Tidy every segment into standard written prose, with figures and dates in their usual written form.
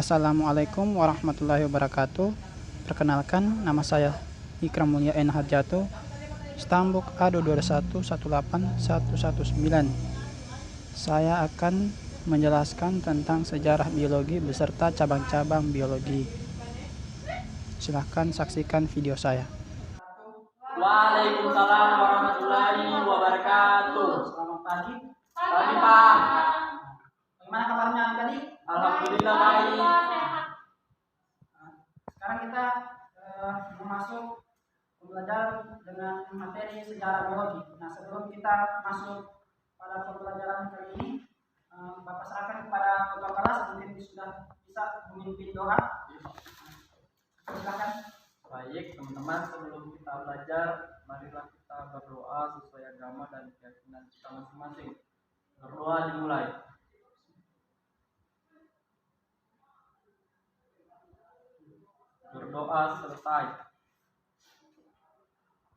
Assalamualaikum warahmatullahi wabarakatuh. Perkenalkan, nama saya Ikram Mulia N. Harjato, Stambuk A221181119. Saya akan menjelaskan tentang sejarah biologi beserta cabang-cabang biologi. Silahkan saksikan video saya. Waalaikumsalam warahmatullahi wabarakatuh. Selamat pagi. Pagi Pak. Bagaimana kabarnya tadi? Alhamdulillah baik. Sekarang kita masuk pembelajaran dengan materi sejarah biologi. Nah, sebelum kita masuk pada pembelajaran kali ini, Bapak serahkan kepada ketua kelas, mungkin sudah bisa memimpin doa. Silakan. Baik teman-teman, sebelum kita belajar, marilah kita berdoa sesuai agama dan keyakinan kita masing-masing. Berdoa dimulai. Berdoa selesai.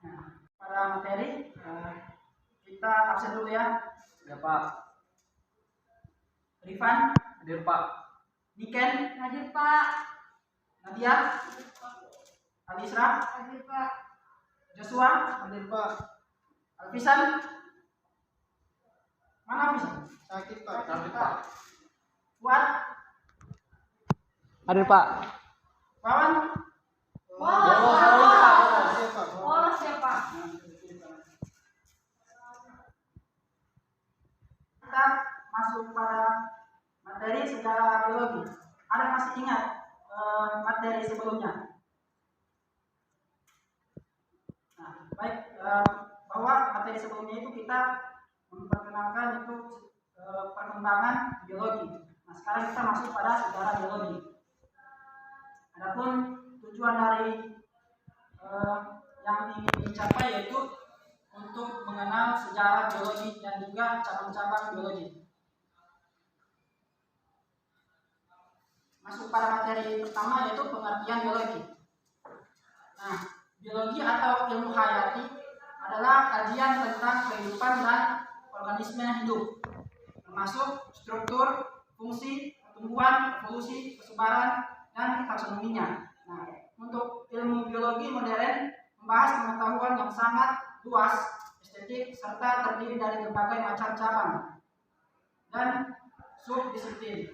Nah, pada materi kita absen dulu ya. Ya Pak. Rifan, Hadir Pak. Niken, Hadir Pak. Nadia, Alisra, Hadir Pak. Joshua, Hadir Pak. Alfisan. Mana Alfisan? Sakit Pak. Hadir Pak. Fuad, Hadir Pak. Wawan. Siapa? Kita masuk pada materi sejarah biologi. Ada masih ingat materi sebelumnya? Nah, baik, bahwa materi sebelumnya itu kita memperkenalkan itu perkembangan biologi. Nah, sekarang kita masuk pada sejarah biologi. Adapun tujuan dari yang ingin dicapai yaitu untuk mengenal sejarah biologi dan juga cabang-cabang biologi. Masuk pada materi pertama yaitu pengertian biologi. Nah, biologi atau ilmu hayati adalah kajian tentang kehidupan dan organisme hidup, termasuk struktur, fungsi, pertumbuhan, evolusi, persebaran, dan taksonominya. Nah, untuk ilmu biologi modern membahas pengetahuan yang sangat luas, estetik, serta terdiri dari berbagai macam cabang dan subdisiplin.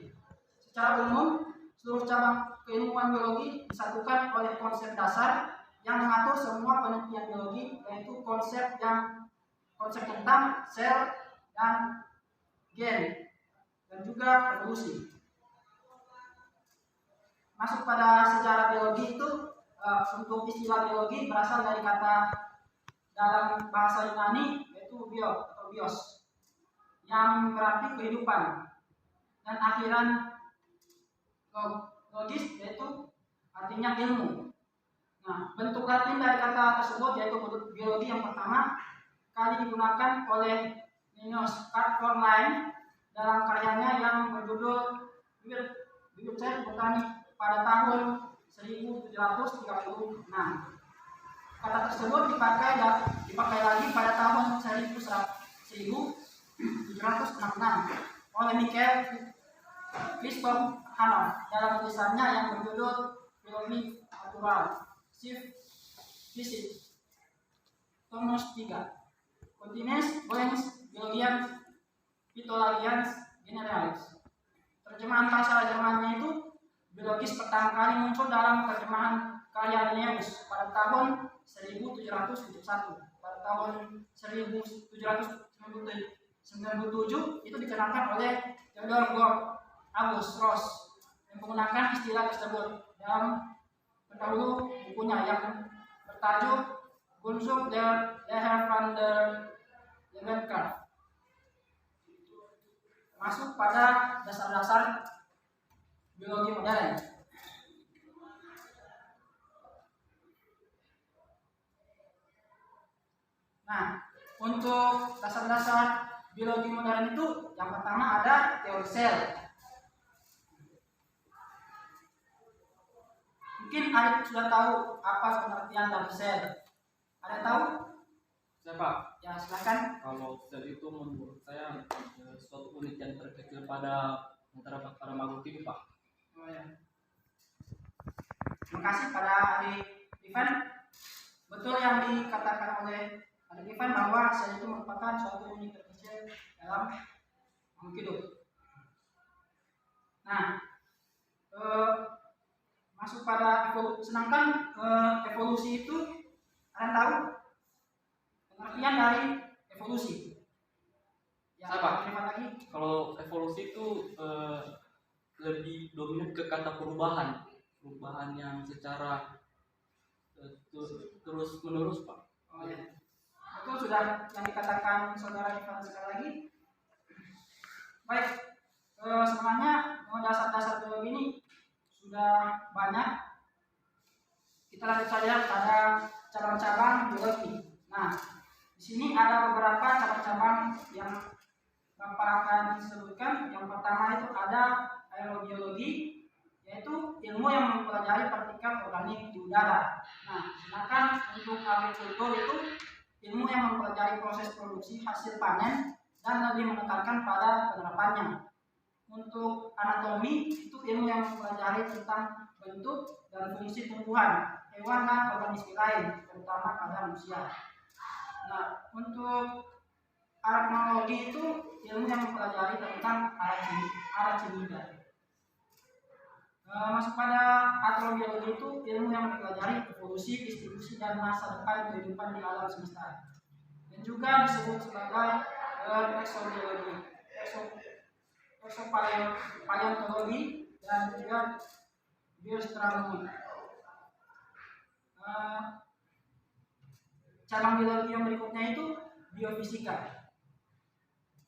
Secara umum, seluruh cabang keilmuan biologi disatukan oleh konsep dasar yang mengatur semua penelitian biologi, yaitu konsep tentang sel dan gen dan juga evolusi. Masuk pada sejarah biologi itu, untuk istilah biologi berasal dari kata dalam bahasa Yunani yaitu bio atau bios, yang berarti kehidupan, dan akhiran logis yaitu artinya ilmu. Nah, bentuk Latin dari kata tersebut yaitu biologi yang pertama kali digunakan oleh Linnaeus Cornelius dalam karyanya yang berjudul Bibit Botanik pada tahun 1736. Kata tersebut dipakai lagi pada tahun 1766 oleh Michael Christoph Hanov dalam tulisannya yang berjudul Biologie Naturale, Visit Thomas 3. Continens Boens Biologians Phytologians Generalis. Terjemahan bahasa Jermannya itu biologis pertama kali muncul dalam terjemahan karya Linnaeus pada tahun 1771. Pada tahun 1797 itu dikenalkan oleh Theodor August Ross yang menggunakan istilah tersebut dalam pendahulu bukunya yang bertajuk Grundzüge der Lehre van der Lebenskraft. Masuk pada dasar-dasar biologi modern. Nah, untuk dasar-dasar biologi modern itu yang pertama ada teori sel. Mungkin Arif sudah tahu apa pengertian dari sel. Ada yang tahu? Siapa? Ya, silakan. Kalau sel itu menurut saya suatu unit yang terkecil pada antara makhluk hidup Pak. Oh ya. Terima kasih pada adik Ivan. Betul yang dikatakan oleh adik Ivan bahwa sel itu merupakan suatu unit terkecil dalam makhluk hidup. Nah, masuk pada evolusi. Sedangkan evolusi itu kalian tahu pengertian dari evolusi? Ya, Apa? Ivan lagi. Kalau evolusi itu lebih dominan ke kata perubahan yang secara terus menerus, Pak. Oh ya. Itu sudah yang dikatakan saudara Ivan sekali lagi. Baik, semuanya dasar-dasar biologi ini sudah banyak. Kita lanjut saja pada cabang-cabang biologi. Nah, di sini ada beberapa cabang-cabang yang Bapak akan sebutkan. Yang pertama itu ada aerobiologi, yaitu ilmu yang mempelajari partikel organik di udara. Nah, sedangkan untuk agrikultur itu ilmu yang mempelajari proses produksi hasil panen dan lebih menekankan pada penerapannya. Untuk anatomi itu ilmu yang mempelajari tentang bentuk dan fungsi tumbuhan, hewan dan organisme lain, terutama pada manusia. Nah, untuk arachnologi itu ilmu yang mempelajari tentang arachnida. Masuk pada astrobiologi itu ilmu yang mempelajari evolusi, distribusi dan masa depan kehidupan di alam semesta. Dan juga disebut sebagai exobiologi, exopaleontologi dan juga bioastronomi. Cabang biologi yang berikutnya itu biofisika.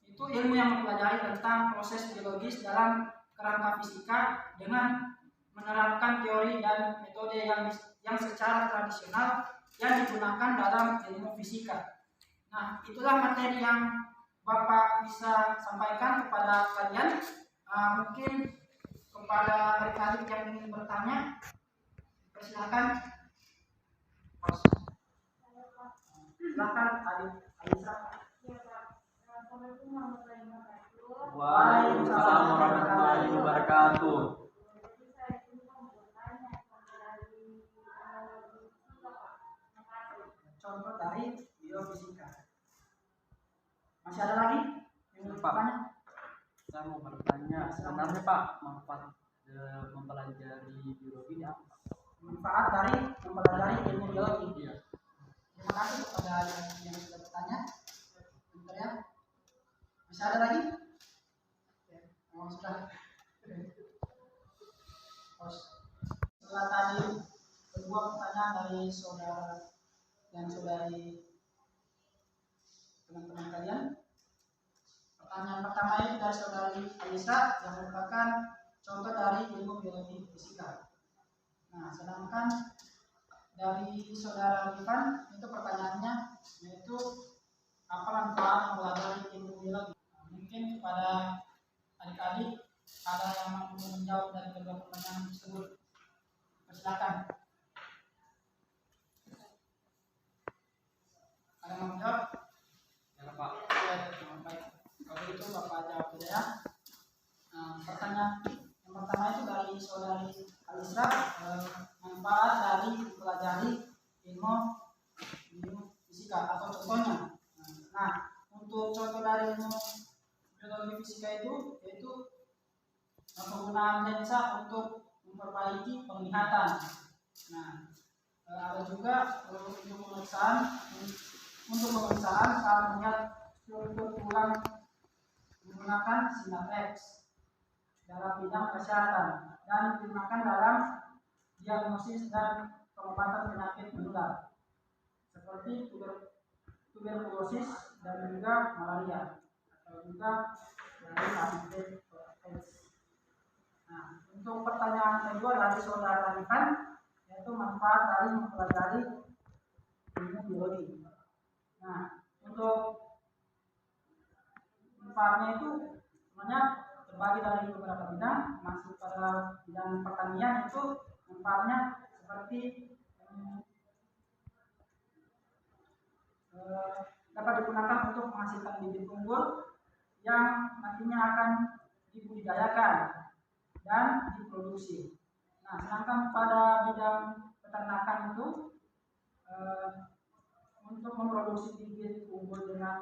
Itu ilmu yang mempelajari tentang proses biologis dalam kerangka fisika dengan menerapkan teori dan metode yang secara tradisional yang digunakan dalam ilmu fisika. Nah, itulah materi yang Bapak bisa sampaikan kepada kalian. Mungkin kepada adik-adik yang ingin bertanya, persilakan. Silakan adik Alisa. Waalaikumsalam warahmatullahi wabarakatuh. Contoh dari biofisika. Masih ada lagi yang mau bertanya? Saya mau bertanya, sebenarnya Pak, manfaat mempelajari biologi ini apa? Manfaat dari mempelajari ilmu biologi. Iya. Terima kasih kepada yang sudah bertanya. Bentar ya. Masih ada lagi? Oh, sudah. Setelah tadi kedua pertanyaan dari saudara dan saudari teman-teman kalian, pertanyaan pertama itu dari saudari Alisa yang merupakan contoh dari ilmu biologi fisika. Nah, sedangkan dari saudara Ivan itu pertanyaannya yaitu apa manfaat mempelajari ilmu biologi. Mungkin kepada adik-adik ada yang mampu menjawab dari kedua pertanyaan tersebut. Persilakan. Ada yang mau menjawab? Ya Pak. Baik. Kalau itu Bapak jawab dulu ya. Pertanyaan yang pertama itu dari saudari Alisra, manfaat dari mempelajari ilmu fisika atau contohnya. Nah, untuk contoh dari ilmu biologi fisika itu yaitu penggunaan lensa untuk memperbaiki penglihatan. Nah, ada juga untuk pemeriksaan saat melihat struktur tulang menggunakan sinar X dalam bidang kesehatan dan digunakan dalam diagnosis dan pengobatan penyakit menular seperti tuberkulosis dan juga malaria atau juga dari hepatitis. Nah, untuk pertanyaan kedua dari saudara Ivan yaitu manfaat dari mempelajari ilmu biologi. Nah, untuk manfaatnya itu sebenarnya terbagi dari beberapa bidang. Masuk pada bidang pertanian itu manfaatnya seperti dapat digunakan untuk menghasilkan bibit unggul yang nantinya akan dibudidayakan. dan diproduksi. Nah, sedangkan pada bidang peternakan itu untuk memproduksi bibit unggul dengan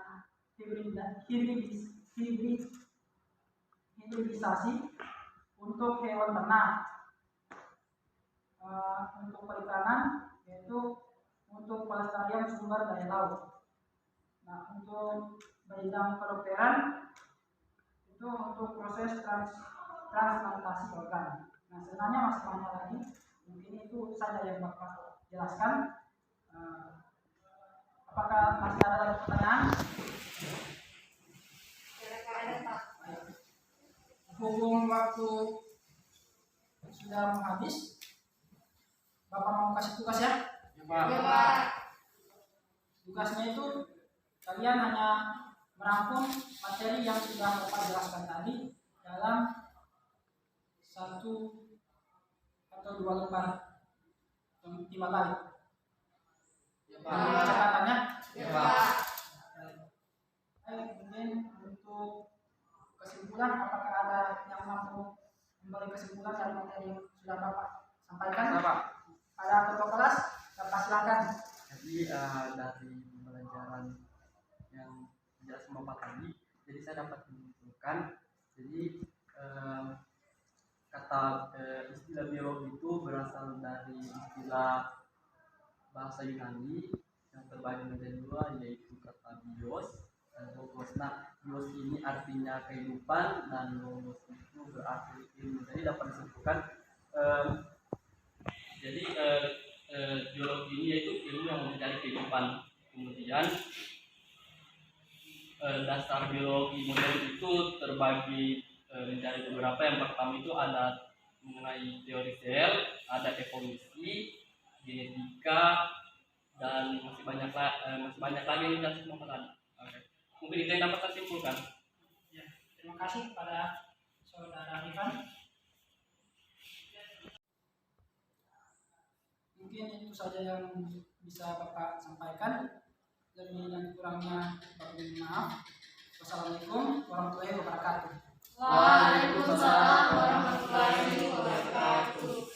hibridisasi untuk hewan ternak. Untuk perikanan yaitu untuk pelestarian sumber daya laut. Nah, untuk bidang kedokteran itu untuk proses transplantasi organ. Nah, sebenarnya masih banyak lagi. Mungkin itu saja yang Bapak jelaskan. Apakah masih ada lagi pertanyaan? Ada Pak. Hubung waktu sudah habis, Bapak mau kasih tugas ya? Ya Pak. Tugasnya itu kalian hanya merangkum materi yang sudah Bapak jelaskan tadi dalam 1 atau 2 lembar timbal. Ya Pak. Catatannya? Ya Pak. Kemudian untuk kesimpulan, apakah ada yang mampu memberi kesimpulan dari materi yang sudah Bapak sampaikan? Pak. Ada ketua kelas, Bapak silakan. Jadi dari pembelajaran yang jelas Bapak tadi, jadi saya dapat menyimpulkan, jadi kata istilah biologi itu berasal dari istilah bahasa Yunani yang terbagi menjadi 2, yaitu kata bios dan logos. Nah, bios ini artinya kehidupan dan logos itu berarti ilmu. Jadi dapat disimpulkan jadi biologi ini yaitu ilmu yang mencari kehidupan. Kemudian dasar biologi modern itu terbagi menjadi beberapa. Yang pertama itu ada mengenai teori sel, ada evolusi, genetika, dan masih banyak lagi yang tidak semua tadi. Oke. Mungkin itu yang dapat saya simpulkan. Ya, terima kasih kepada saudara Rifan. Mungkin itu saja yang bisa Bapak sampaikan. Lebih dan kurangnya mohon maaf. Wassalamualaikum warahmatullahi wabarakatuh. Waalaikumsalam warahmatullahi wabarakatuh.